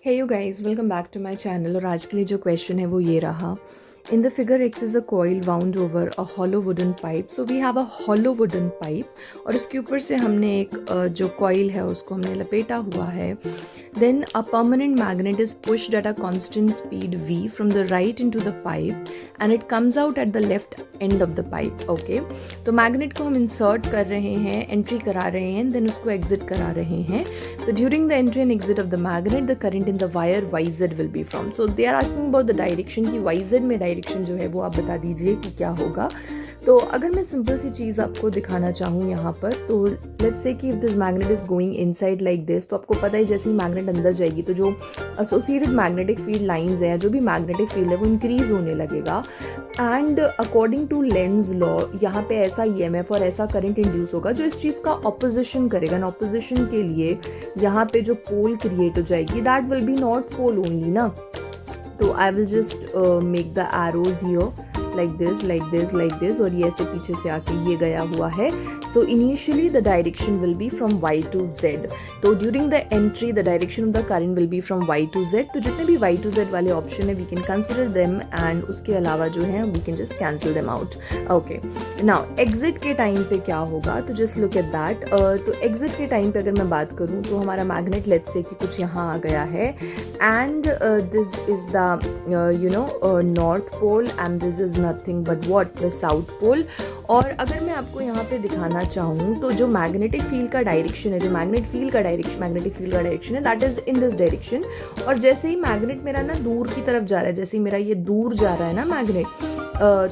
Hey you guys, welcome back to my channel. और आज के लिए जो क्वेश्चन है वो ये रहा। In the figure X is a coil wound over a hollow wooden pipe. So we have a hollow wooden pipe और उसके ऊपर से हमने एक जो कॉइल है उसको हमने लपेटा हुआ है। Then a permanent magnet is pushed at a constant speed v from the right into the pipe and it comes out at the left end of the pipe. Okay, तो मैग्नेट को हम insert कर रहे हैं, entry करा रहे हैं, then उसको एग्जिट करा रहे हैं। तो during the entry and exit of the magnet the current in the wire YZ will be from. So they are asking about the direction की YZ में डायरेक्शन जो है वो आप बता दीजिए कि क्या होगा। तो अगर मैं सिंपल सी चीज़ आपको दिखाना चाहूँ यहाँ पर, तो लेट्स से कि if this magnet is going inside like this, तो आपको पता है जैसे ही मैग्नेट अंदर जाएगी तो जो एसोसिएटेड मैग्नेटिक फील्ड लाइंस है, जो भी मैग्नेटिक फील्ड है वो इंक्रीज होने लगेगा। And according to Lenz law यहाँ पे ऐसा EMF और ऐसा करंट इंड्यूस होगा जो इस चीज़ का ऑपोजिशन करेगा। एंड ऑपोजिशन के लिए यहाँ पे जो पोल क्रिएट हो जाएगी, that will be not pole only ना। तो I will just make the arrows here like this like this like this, और ये ऐसे पीछे से आके ये गया हुआ है। So initially the direction will be from Y to Z। तो during the entry the direction of the current will be from Y to Z। तो जितने भी Y to Z वाले ऑप्शन है we can consider them, and उसके अलावा जो है we can just cancel them out. Okay, now exit के टाइम पे क्या होगा, तो जस्ट लुक एट दैट। तो एग्जिट के टाइम पे अगर मैं बात करूँ तो हमारा मैग्नेट लेट्स से कि कुछ यहाँ आ गया है, and this is the north pole and this is nothing but what, the south pole. और अगर मैं आपको यहाँ पे दिखाना चाहूँ तो जो मैग्नेटिक फील्ड का डायरेक्शन है, जो मैग्नेटिक फील्ड का डायरेक्शन है, that is in this direction. और जैसे ही मैग्नेट मेरा ना दूर की तरफ जा रहा है, जैसे ही मेरा ये दूर जा रहा है ना मैग्नेट,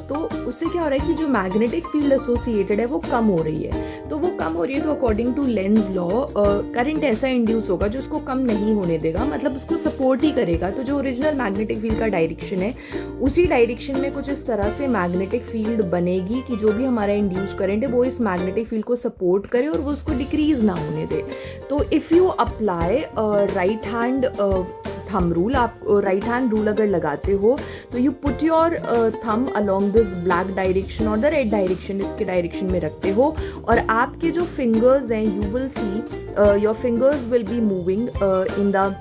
तो उससे क्या हो रहा है कि जो मैग्नेटिक फील्ड एसोसिएटेड है वो कम हो रही है। तो वो कम हो रही है तो according to Lenz law current ऐसा इंड्यूस होगा जो उसको कम नहीं होने देगा, मतलब उसको सपोर्ट ही करेगा। तो जो ओरिजिनल मैग्नेटिक फील्ड का डायरेक्शन है उसी डायरेक्शन में कुछ इस तरह से मैग्नेटिक फील्ड बनेगी कि जो भी हमारा इंड्यूस करंट है वो इस मैग्नेटिक फील्ड को सपोर्ट करे और वो उसको डिक्रीज ना होने दे। तो if you apply right hand thumb rule, आप राइट हैंड रूल अगर लगाते हो तो you put your thumb along this black direction और द रेड डायरेक्शन, इसके डायरेक्शन में रखते हो, और आपके जो फिंगर्स हैं you will see your fingers will be moving in the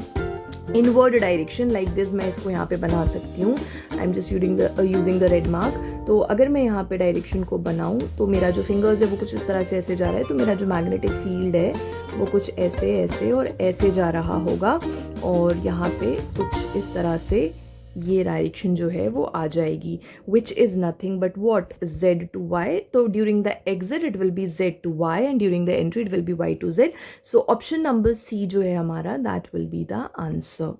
inward direction like this. मैं इसको यहाँ पे बना सकती हूँ, I am just using the red mark. तो अगर मैं यहाँ पे डायरेक्शन को बनाऊँ तो मेरा जो फिंगर्स है वो कुछ इस तरह से ऐसे जा रहा है, तो मेरा जो मैग्नेटिक फील्ड है वो कुछ ऐसे ऐसे और ऐसे जा रहा होगा, और यहाँ पे कुछ इस तरह से ये डायरेक्शन जो है वो आ जाएगी, which is nothing but what, Z to Y। तो during the exit it will be Z to Y and during the entry it will be Y to Z। So option number C जो है हमारा, that will be the answer.